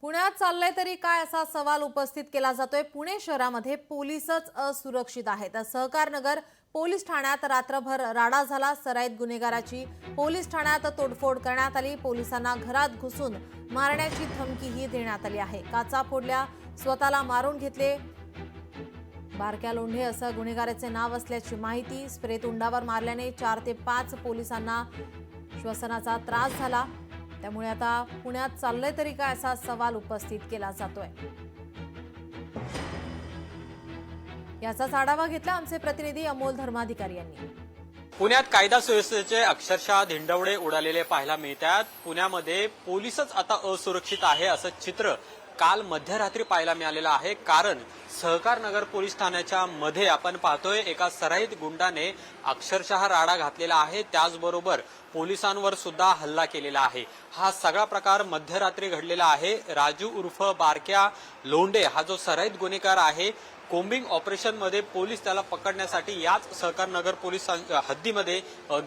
पुण्यात चाललंय तरी काय असा सवाल उपस्थित केला जातोय। पुणे शहरामध्ये पोलीसच असुरक्षित आहेत। सहकारनगर पोलीस ठाण्यात रात्रभर राडा झाला। सराईत गुन्हेगाराची पोलीस ठाण्यात तोडफोड करण्यात आली। पोलिसांना घरात घुसून मारण्याची धमकीही देण्यात आली आहे। काचा फोडल्या, स्वतःला मारून घेतले। बारक्या लोंढे असं गुन्हेगाराचे नाव असल्याची माहिती। स्प्रे तोंडावर मारल्याने 4 ते 5 पोलिसांना श्वसनाचा त्रास झाला। त्यामुळे आता पुण्यात चाललंय तरी काय असा सवाल उपस्थित केला जातोय। याचाच आढावा घेतला आमचे प्रतिनिधी अमोल धर्माधिकारी यांनी। पुण्यात कायदा सुव्यवस्थेचे अक्षरशः धिंडवडे उडालेले पाहायला मिळतात। पुण्यामध्ये पोलीसच आता असुरक्षित आहे असं चित्र काल मध्यरात्री पाहायला मिळालेलं आहे। कारण सहकार नगर पोलीस ठाण्याच्या मध्ये आपण पाहतोय एका सराईत गुंडाने अक्षरशः राडा घातलेला आहे। त्याचबरोबर पोलिसांवर सुद्धा हल्ला केलेला आहे। हा सगळा प्रकार मध्यरात्री घडलेला आहे। राजू उर्फ बारक्या लोंढे हा जो सराईत गुन्हेगार आहे, कोम्बिंग ऑपरेशन मध्ये पोलीस त्याला पकडण्यासाठी याच सहकार नगर पोलीस हद्दीमध्ये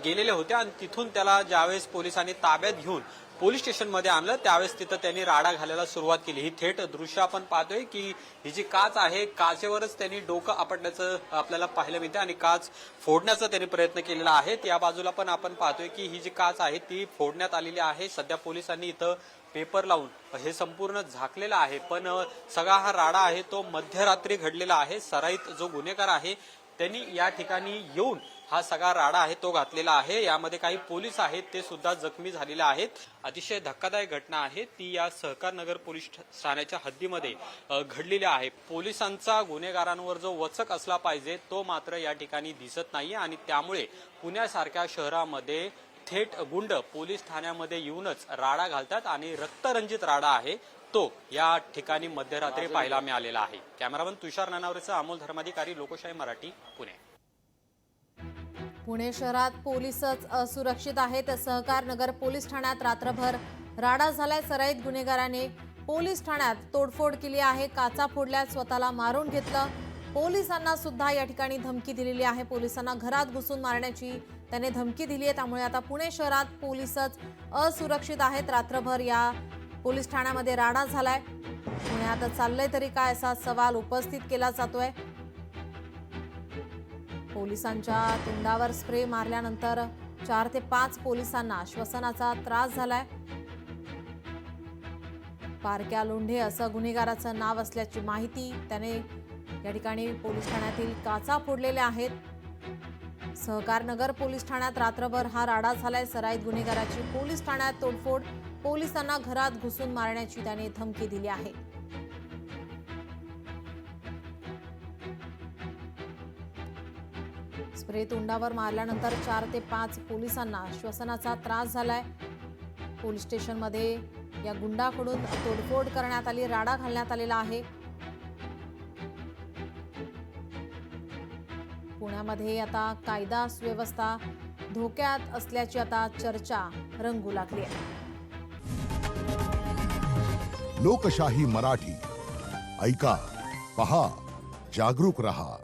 गेलेले होते आणि तिथून त्याला ज्यावेळेस पोलिसांनी ताब्यात घेऊन पोलीस स्टेशन मध्ये आणलं त्यावेळेस तिथं त्यांनी राडा घालायला सुरुवात केली। ही थेट दृश्य आपण पाहतोय की ही जी काच आहे, काचेवरच त्यांनी डोकं आपटण्याचं आपल्याला पाहायला मिळतं आणि काच फोडण्याचा त्यांनी प्रयत्न केलेला आहे। त्या बाजूला पण आपण पाहतोय की ही जी काच आहे ती फोडण्यात आलेली आहे। सध्या पोलिसांनी इथं पेपर लावून हे संपूर्ण झाकलेलं आहे। पण सगळा हा राडा आहे तो मध्यरात्री घडलेला आहे। सराईत जो गुन्हेगार आहे त्यांनी या ठिकाणी येऊन हा सगळा राडा आहे तो घातलेला आहे। यामध्ये काही पोलीस आहेत ते सुद्धा जखमी झालेले आहेत। अतिशय धक्कादायक घटना आहे ती या सहकार नगर पोलीस ठाण्याच्या हद्दीमध्ये घडलेली आहे। पोलिसांचा गुन्हेगारांवर जो वचक असला पाहिजे तो मात्र या ठिकाणी दिसत नाही आणि त्यामुळे पुण्यासारख्या शहरामध्ये थेट गुंड पोलीस ठाण्यामध्ये येऊनच राडा घालतात आणि रक्तरंजित राडा आहे तो या ठिकाणी मध्यरात्री पाहायला मिळालेला आहे। कॅमेरामन तुषार नानावरेचा अमोल धर्माधिकारी, लोकशाही मराठी, पुणे। पुणे शहरात पोलीसच असुरक्षित आहेत। सहकार नगर पोलीस ठाण्यात रात्रभर राडा झालाय। सराईत गुन्हेगाराने पोलीस ठाण्यात तोडफोड केली आहे। काचा फोडल्या, स्वतःला मारून घेतलं। पोलिसांना सुद्धा या ठिकाणी धमकी दिलेली आहे। पोलिसांना घरात घुसून मारण्याची त्याने धमकी दिली आहे। त्यामुळे आता पुणे शहरात पोलीसच असुरक्षित आहेत। रात्रभर या पोलीस ठाण्यामध्ये राडा झालाय। पुण्यात चाललंय तरी काय असा सवाल उपस्थित केला जातोय। पोलिसांच्या तोंडावर स्प्रे मारल्यानंतर 4 ते 5 पोलिसांना श्वसनाचा त्रास झालाय। बारक्या लोंढे असं गुन्हेगाराचं नाव असल्याची माहिती। त्याने या ठिकाणी पोलीस ठाण्यातील काचा फोडलेल्या आहेत। सहकार नगर पोलीस ठाण्यात रात्रभर हा राडा झालाय। सराईत गुन्हेगाराची पोलीस ठाण्यात तोडफोड, पोलिसांना घरात घुसून मारण्याची त्याने धमकी दिली आहे। स्प्रे तोंडावर मारल्यानंतर 4 ते 5 पोलिसांना श्वसनाचा त्रास झालाय। पोलीस स्टेशनमध्ये या गुंडाकडून तोडफोड करण्यात आली, राडा घालण्यात आलेला आहे। पुण्यामध्ये आता कायदा सुव्यवस्था धोक्यात असल्याची आता चर्चा रंगू लागली आहे। लोकशाही मराठी ऐका, पहा, जागरूक रहा।